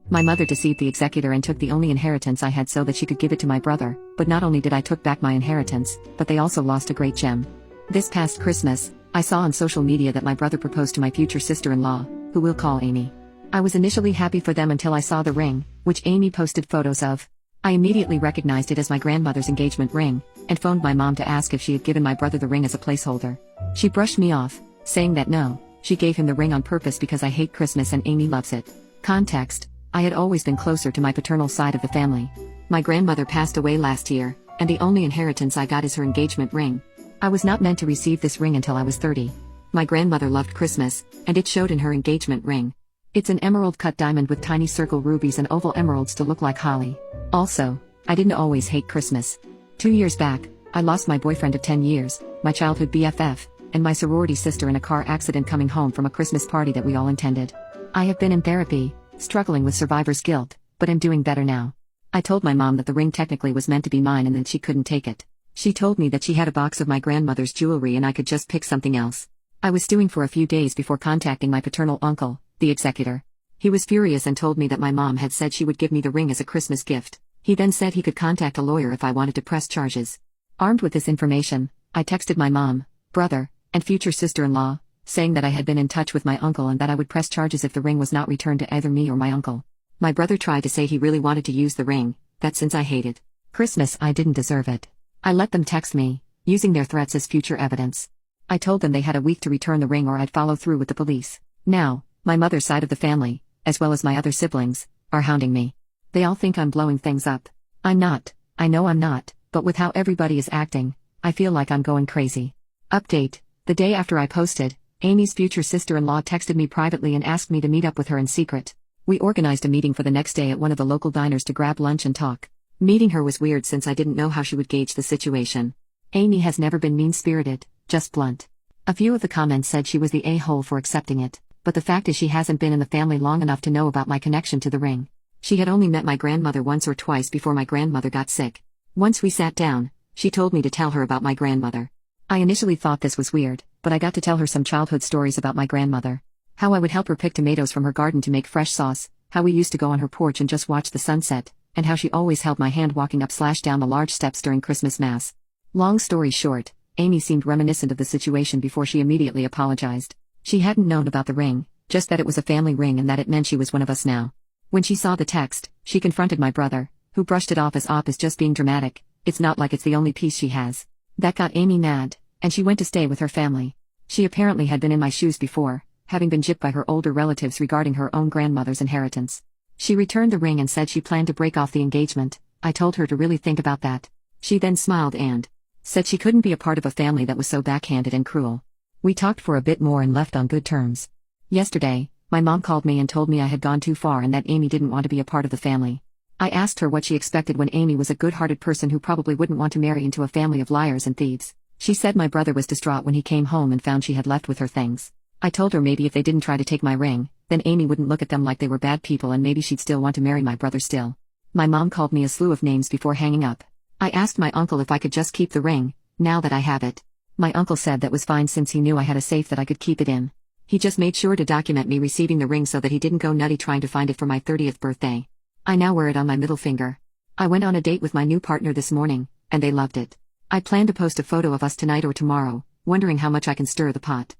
My mother deceived the executor and took the only inheritance I had so that she could give it to my brother, but not only did I took back my inheritance, but they also lost a great gem. This past Christmas, I saw on social media that my brother proposed to my future sister-in-law, who we'll call Amy. I was initially happy for them until I saw the ring, which Amy posted photos of. I immediately recognized it as my grandmother's engagement ring, and phoned my mom to ask if she had given my brother the ring as a placeholder. She brushed me off, saying that no, she gave him the ring on purpose because I hate Christmas and Amy loves it. Context: I had always been closer to my paternal side of the family. My grandmother passed away last year, and the only inheritance I got is her engagement ring. I was not meant to receive this ring until I was 30. My grandmother loved Christmas, and it showed in her engagement ring. It's an emerald-cut diamond with tiny circle rubies and oval emeralds to look like holly. Also, I didn't always hate Christmas. 2 years back, I lost my boyfriend of 10 years, my childhood BFF, and my sorority sister in a car accident coming home from a Christmas party that we all attended. I have been in therapy, struggling with survivor's guilt, but am doing better now. I told my mom that the ring technically was meant to be mine and that she couldn't take it. She told me that she had a box of my grandmother's jewelry and I could just pick something else. I was stewing for a few days before contacting my paternal uncle, the executor. He was furious and told me that my mom had said she would give me the ring as a Christmas gift. He then said he could contact a lawyer if I wanted to press charges. Armed with this information, I texted my mom, brother, and future sister-in-law, saying that I had been in touch with my uncle and that I would press charges if the ring was not returned to either me or my uncle. My brother tried to say he really wanted to use the ring, that since I hated Christmas I didn't deserve it. I let them text me, using their threats as future evidence. I told them they had a week to return the ring or I'd follow through with the police. Now, my mother's side of the family, as well as my other siblings, are hounding me. They all think I'm blowing things up. I'm not, I know I'm not, but with how everybody is acting, I feel like I'm going crazy. Update: the day after I posted, Amy's future sister-in-law texted me privately and asked me to meet up with her in secret. We organized a meeting for the next day at one of the local diners to grab lunch and talk. Meeting her was weird since I didn't know how she would gauge the situation. Amy has never been mean-spirited, just blunt. A few of the comments said she was the a-hole for accepting it, but the fact is she hasn't been in the family long enough to know about my connection to the ring. She had only met my grandmother once or twice before my grandmother got sick. Once we sat down, she told me to tell her about my grandmother. I initially thought this was weird, but I got to tell her some childhood stories about my grandmother. How I would help her pick tomatoes from her garden to make fresh sauce, how we used to go on her porch and just watch the sunset, and how she always held my hand walking up/down the large steps during Christmas Mass. Long story short, Amy seemed reminiscent of the situation before she immediately apologized. She hadn't known about the ring, just that it was a family ring and that it meant she was one of us now. When she saw the text, she confronted my brother, who brushed it off as just being dramatic. It's not like it's the only piece she has. That got Amy mad, and she went to stay with her family. She apparently had been in my shoes before, having been gypped by her older relatives regarding her own grandmother's inheritance. She returned the ring and said she planned to break off the engagement. I told her to really think about that. She then smiled and said she couldn't be a part of a family that was so backhanded and cruel. We talked for a bit more and left on good terms. Yesterday, my mom called me and told me I had gone too far and that Amy didn't want to be a part of the family. I asked her what she expected when Amy was a good-hearted person who probably wouldn't want to marry into a family of liars and thieves. She said my brother was distraught when he came home and found she had left with her things. I told her maybe if they didn't try to take my ring, then Amy wouldn't look at them like they were bad people and maybe she'd still want to marry my brother still. My mom called me a slew of names before hanging up. I asked my uncle if I could just keep the ring, now that I have it. My uncle said that was fine since he knew I had a safe that I could keep it in. He just made sure to document me receiving the ring so that he didn't go nutty trying to find it for my 30th birthday. I now wear it on my middle finger. I went on a date with my new partner this morning, and they loved it. I plan to post a photo of us tonight or tomorrow, wondering how much I can stir the pot.